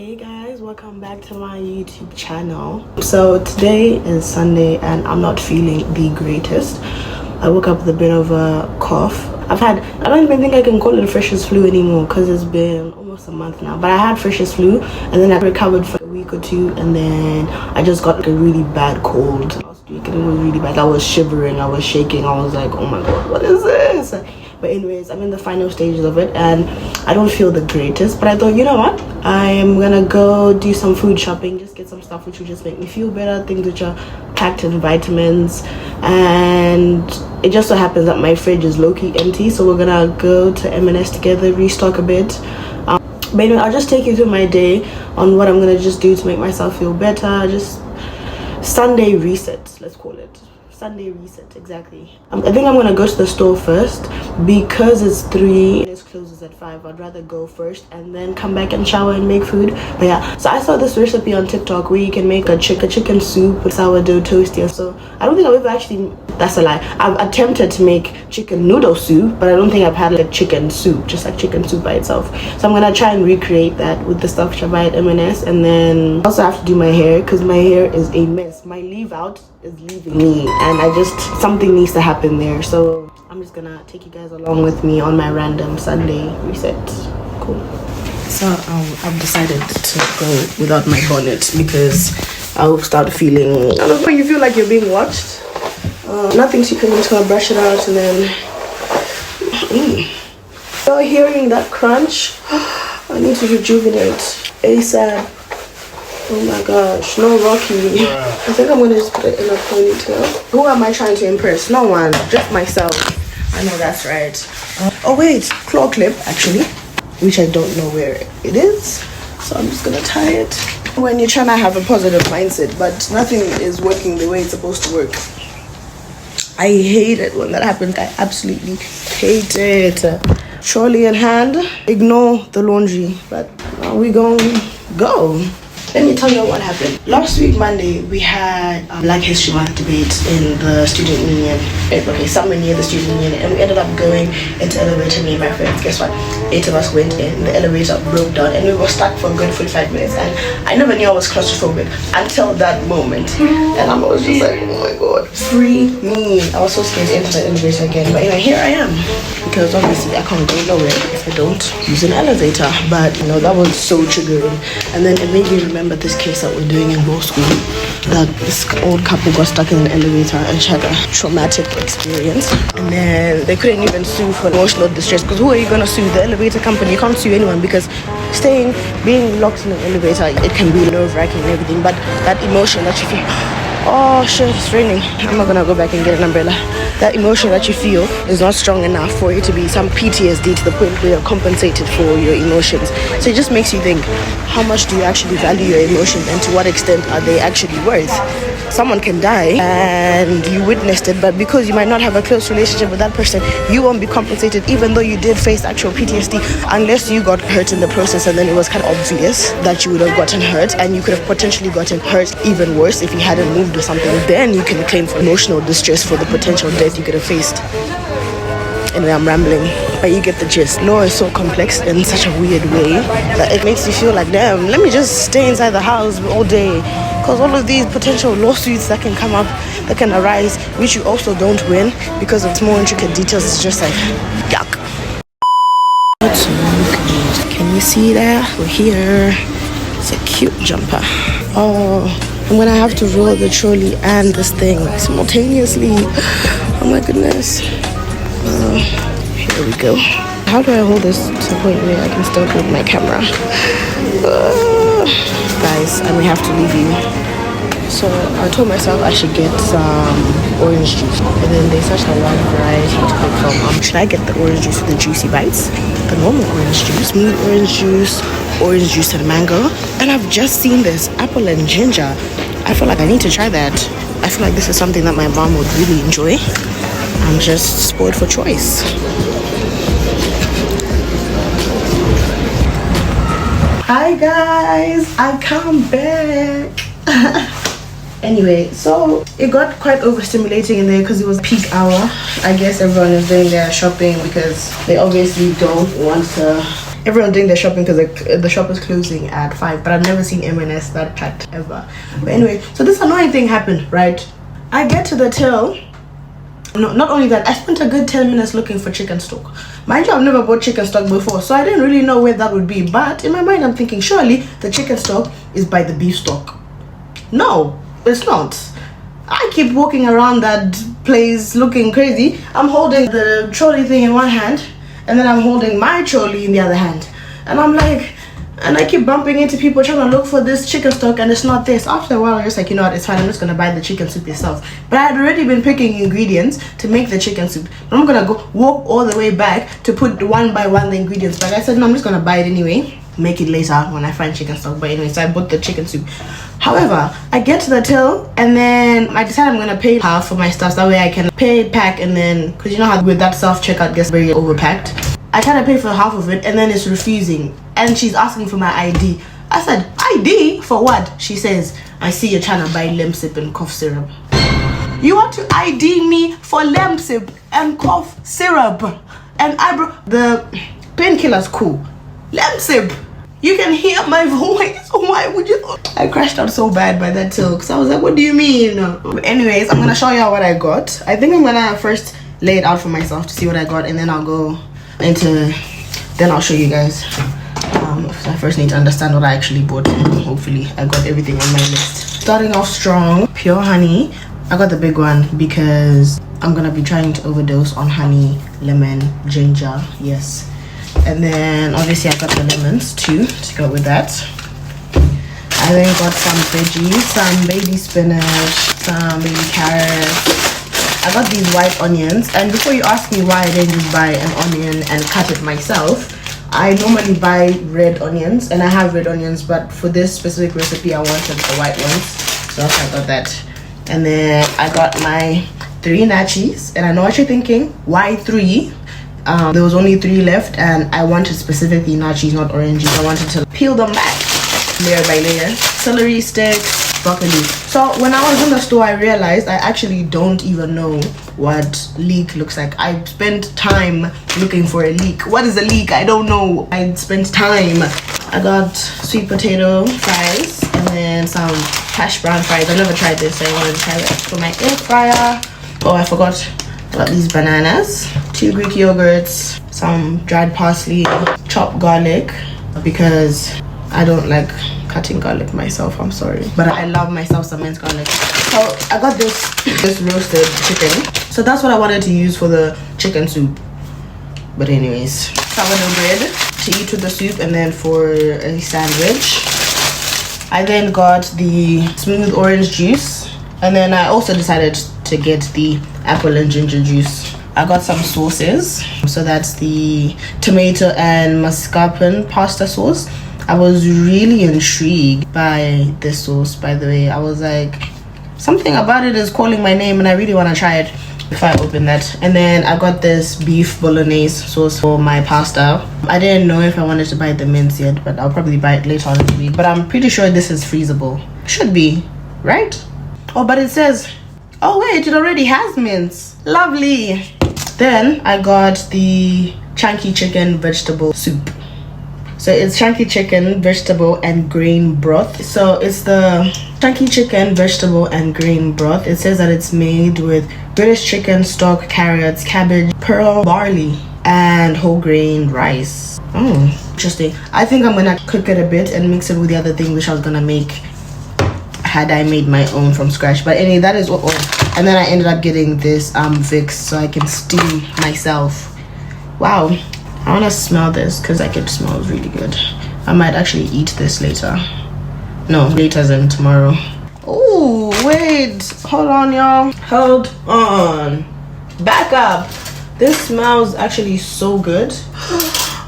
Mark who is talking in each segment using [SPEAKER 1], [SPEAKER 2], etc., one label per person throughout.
[SPEAKER 1] Hey guys, welcome back to my YouTube channel. So today is Sunday and I'm not feeling the greatest. I woke up with a bit of a cough. I don't even think I can call it a freshers flu anymore because it's been almost a month now, but I had freshers flu and then I recovered for a week or two and then I just got like a really bad cold last week and it was really bad. I was shivering, I was shaking, I was like, oh my god, what is this? But anyways, I'm in the final stages of it and I don't feel the greatest, but I thought, you know what, I am gonna go do some food shopping, just get some stuff which will just make me feel better, things which are packed in vitamins. And it just so happens that my fridge is low-key empty, so we're gonna go to M&S together, restock a bit. But anyway, I'll just take you through my day on what I'm gonna just do to make myself feel better. Just Sunday reset, let's call it. Sunday reset, exactly. I think I'm gonna go to the store first because it's 3 and it closes at 5. I'd rather go first and then come back and shower and make food. But yeah, so I saw this recipe on TikTok where you can make a chicken soup with sourdough toasty. So I don't think I've ever actually, that's a lie, I've attempted to make chicken noodle soup, but I don't think I've had like chicken soup, just like chicken soup by itself. So I'm gonna try and recreate that with the stuff which I buy at M&S. And then I also have to do my hair because my hair is a mess. My leave out is leaving me and something needs to happen there. So I'm just gonna take you guys along with me on my random Sunday reset. Cool. So I've decided to go without my bonnet because I'll start feeling, I don't know, you feel like you're being watched. Nothing to come into, I brush it out and then You're hearing that crunch? I need to rejuvenate ASAP. Oh my gosh, no Rocky. I think I'm gonna just put it in a ponytail. Who am I trying to impress? No one, just myself. I know that's right. Oh wait, claw clip actually, which I don't know where it is. So I'm just gonna tie it. When you're trying to have a positive mindset, but nothing is working the way it's supposed to work. I hate it when that happens. I absolutely hate it. Trolley in hand, ignore the laundry, but now we gonna go. Let me tell you what happened. Last week, Monday, we had Black History Month debate in the student union. Okay, somewhere near the student union. And we ended up going into the elevator, me and my friends. Guess what? 8 of us went in. The elevator broke down and we were stuck for a good 45 minutes. And I never knew I was claustrophobic until that moment. And I was just like, oh my god, free me. I was so scared to enter the elevator again. But anyway, here I am. Because obviously I can't go nowhere if I don't use an elevator. But you know, that was so triggering. And then it made me remember this case that we're doing in law school, that this old couple got stuck in an elevator and she had a traumatic experience, and then they couldn't even sue for emotional distress because who are you going to sue? The elevator company? You can't sue anyone because being locked in an elevator, it can be nerve-wracking and everything, but that emotion that you feel, oh shit, it's raining, I'm not gonna go back and get an umbrella. That emotion that you feel is not strong enough for it to be some PTSD to the point where you're compensated for your emotions. So it just makes you think, how much do you actually value your emotions and to what extent are they actually worth? Someone can die and you witnessed it, but because you might not have a close relationship with that person, you won't be compensated even though you did face actual PTSD, unless you got hurt in the process and then it was kind of obvious that you would have gotten hurt and you could have potentially gotten hurt even worse if you hadn't moved or something. Then you can claim for emotional distress for the potential death you could have faced. Anyway, I'm rambling, but you get the gist. Law is so complex in such a weird way that it makes you feel like, damn, let me just stay inside the house all day, because all of these potential lawsuits that can come up, that can arise, which you also don't win because of small intricate details, it's just like, yuck. Can you see that? We're here. It's a cute jumper. Oh, I'm gonna have to roll the trolley and this thing simultaneously. Oh my goodness. Here we go. How do I hold this to the point where I can still hold my camera? Guys, and we have to leave you. So I told myself I should get some orange juice, and then there's such a wide variety to pick from. Should I get the orange juice with the juicy bites, the normal orange juice, smooth orange juice and mango? And I've just seen this apple and ginger. I feel like I need to try that. I feel like this is something that my mom would really enjoy. I'm just spoiled for choice. Hi guys, I come back. Anyway, so it got quite overstimulating in there because it was peak hour. I guess everyone is doing their shopping because they obviously don't want to everyone doing their shopping because the shop is closing at 5. But I've never seen M&S that packed ever. But anyway, so this annoying thing happened, right? I get to the till. No, not only that, I spent a good 10 minutes looking for chicken stock. Mind you, I've never bought chicken stock before, so I didn't really know where that would be. But in my mind, I'm thinking, surely the chicken stock is by the beef stock. No, it's not. I keep walking around that place looking crazy. I'm holding the trolley thing in one hand, and then I'm holding my trolley in the other hand. And I'm like, and I keep bumping into people trying to look for this chicken stock, and it's not this. After a while, I'm just like, you know what, it's fine, I'm just gonna buy the chicken soup itself. But I had already been picking ingredients to make the chicken soup. I'm gonna go walk all the way back to put one by one the ingredients back. I said, no, I'm just gonna buy it anyway, make it later when I find chicken stock. But anyway, so I bought the chicken soup. However, I get to the till, and then I decide I'm gonna pay half for my stuff, so that way I can pay, pack, and then, because you know how with that self-checkout gets very overpacked. I try to pay for half of it, and then it's refusing, and she's asking for my ID. I said, ID? For what? She says, I see you're trying to buy Lemsip and cough syrup. You want to ID me for Lemsip and cough syrup? And the painkiller's cool. Lemsip, you can hear my voice. Why would you? I crashed out so bad by that till, because I was like, what do you mean? But anyways, I'm gonna show y'all what I got. I think I'm gonna first lay it out for myself to see what I got, and then I'll go into, then I'll show you guys. So I first need to understand what I actually bought. Hopefully I got everything on my list. Starting off strong, pure honey. I got the big one because I'm gonna be trying to overdose on honey, lemon, ginger, yes. And then obviously I got the lemons too to go with that. I then got some veggies, some baby spinach, some baby carrots. I got these white onions, and before you ask me why I didn't just buy an onion and cut it myself, I normally buy red onions, and I have red onions, but for this specific recipe I wanted the white ones, so that's why I got that. And then I got my 3 nachos, and I know what you're thinking, why 3? There was only 3 left, and I wanted specifically nachos, not oranges. I wanted to peel them back layer by layer. Celery sticks, broccoli. So when I was in the store, I realized I actually don't even know what leek looks like. I spent time looking for a leek. What is a leek? I don't know. I spent time. I got sweet potato fries and then some hash brown fries. I never tried this, so I wanted to try that for my air fryer. Oh, I forgot. I got these bananas, 2 Greek yogurts, some dried parsley, chopped garlic, because I don't like cutting garlic myself, I'm sorry, but I love myself some minced garlic. So I got this roasted chicken, so that's what I wanted to use for the chicken soup. But anyways, sourdough bread to eat with the soup, and then for a sandwich I then got the smooth orange juice, and then I also decided to get the apple and ginger juice. I got some sauces, so that's the tomato and mascarpone pasta sauce. I was really intrigued by this sauce, by the way. I was like, something about it is calling my name, and I really want to try it if I open that. And then I got this beef bolognese sauce for my pasta. I didn't know if I wanted to buy the mince yet, but I'll probably buy it later on in the week. But I'm pretty sure this is freezable. Should be, right? Oh, but it says, oh wait, it already has mince. Lovely. Then I got the chunky chicken vegetable soup. So it's chunky chicken, vegetable, and grain broth. So it's the chunky chicken, vegetable, and grain broth. It says that it's made with British chicken stock, carrots, cabbage, pearl barley, and whole grain rice. Oh, interesting. I think I'm gonna cook it a bit and mix it with the other thing which I was gonna make had I made my own from scratch. But anyway, that is what. And then I ended up getting this Vicks so I can steam myself. Wow. I want to smell this because like it smells really good. I might actually eat this later. No, later than tomorrow. Oh, wait. Hold on, y'all. Hold on. Back up. This smells actually so good.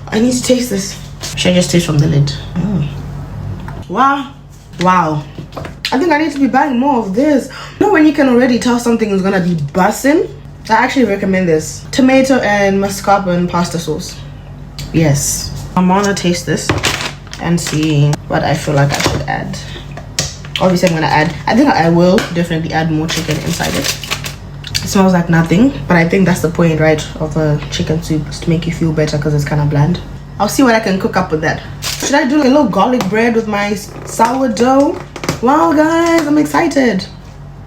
[SPEAKER 1] I need to taste this. Should I just taste from the lid? Mm. Wow. Wow. I think I need to be buying more of this. You know when you can already tell something is gonna be bussin'? I actually recommend this. Tomato and mascarpone pasta sauce. Yes. I'm gonna taste this and see what I feel like I should add. Obviously I'm gonna add, I think I will definitely add more chicken inside it. It smells like nothing, but I think that's the point, right, of a chicken soup, is to make you feel better because it's kind of bland. I'll see what I can cook up with that. Should I do a little garlic bread with my sourdough? Wow, guys, I'm excited.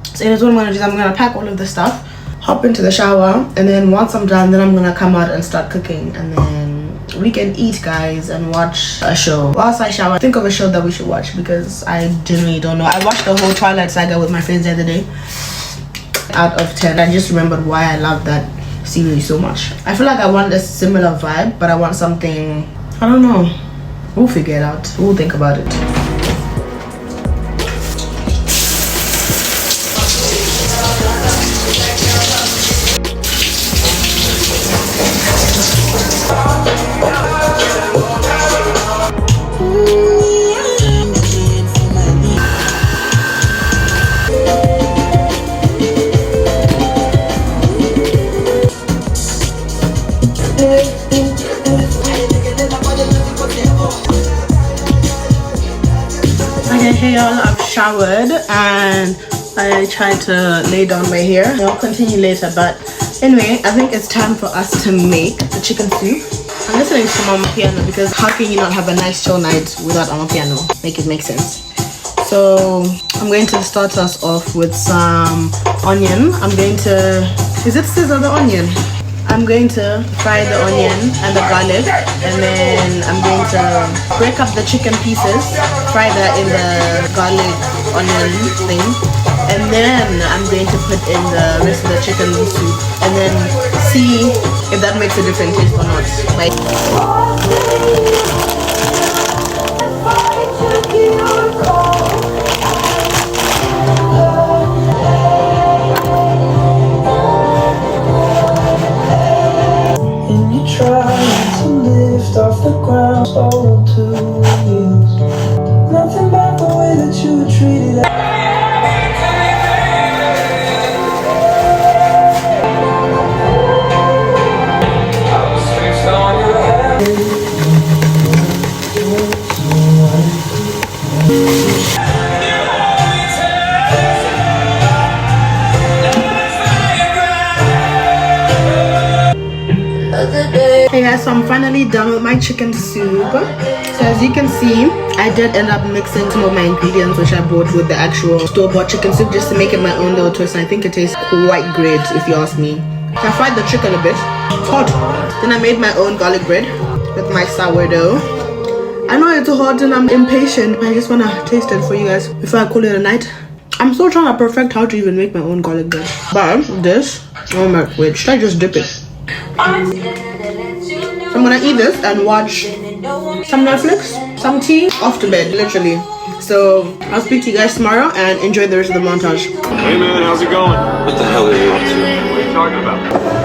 [SPEAKER 1] So here's what I'm gonna do. I'm gonna pack all of this stuff, hop into the shower, and then once I'm done, then I'm gonna come out and start cooking, and then we can eat, guys, and watch a show. Whilst I shower, think of a show that we should watch, because I genuinely don't know. I watched the whole Twilight Saga with my friends the other day. Out of 10, I just remembered why I love that series so much. I feel like I want a similar vibe, but I want something, I don't know. We'll figure it out. We'll think about it. Okay, hey y'all, I've showered and I tried to lay down my hair. I'll continue later, but anyway, I think it's time for us to make the chicken soup. I'm listening to Mama Piano because how can you not have a nice chill night without Mama Piano? Make it make sense. So I'm going to start us off with some onion. I'm going to, is it scissor the onion? I'm going to fry the onion and the garlic, and then I'm going to break up the chicken pieces, fry that in the garlic onion thing, and then I'm going to put in the rest of the chicken soup, and then see if that makes a different taste or not. Like,
[SPEAKER 2] trying to lift off the ground, old 2 years. Nothing about the way that you were treated. I was fixed on your head.
[SPEAKER 1] Hey guys, so I'm finally done with my chicken soup. So as you can see, I did end up mixing some of my ingredients which I bought with the actual store-bought chicken soup just to make it my own little twist, and I think it tastes quite great if you ask me. I fried the chicken a bit. It's hot. Then I made my own garlic bread with my sourdough. I know it's hot and I'm impatient, but I just want to taste it for you guys before I call it a night. I'm still trying to perfect how to even make my own garlic bread. But this, oh my, wait, should I just dip it? I'm gonna eat this and watch some Netflix, some tea, off to bed, literally. So I'll speak to you guys tomorrow and enjoy the rest of the montage.
[SPEAKER 3] Hey man, how's it going? What the hell are you up to? What are you talking about?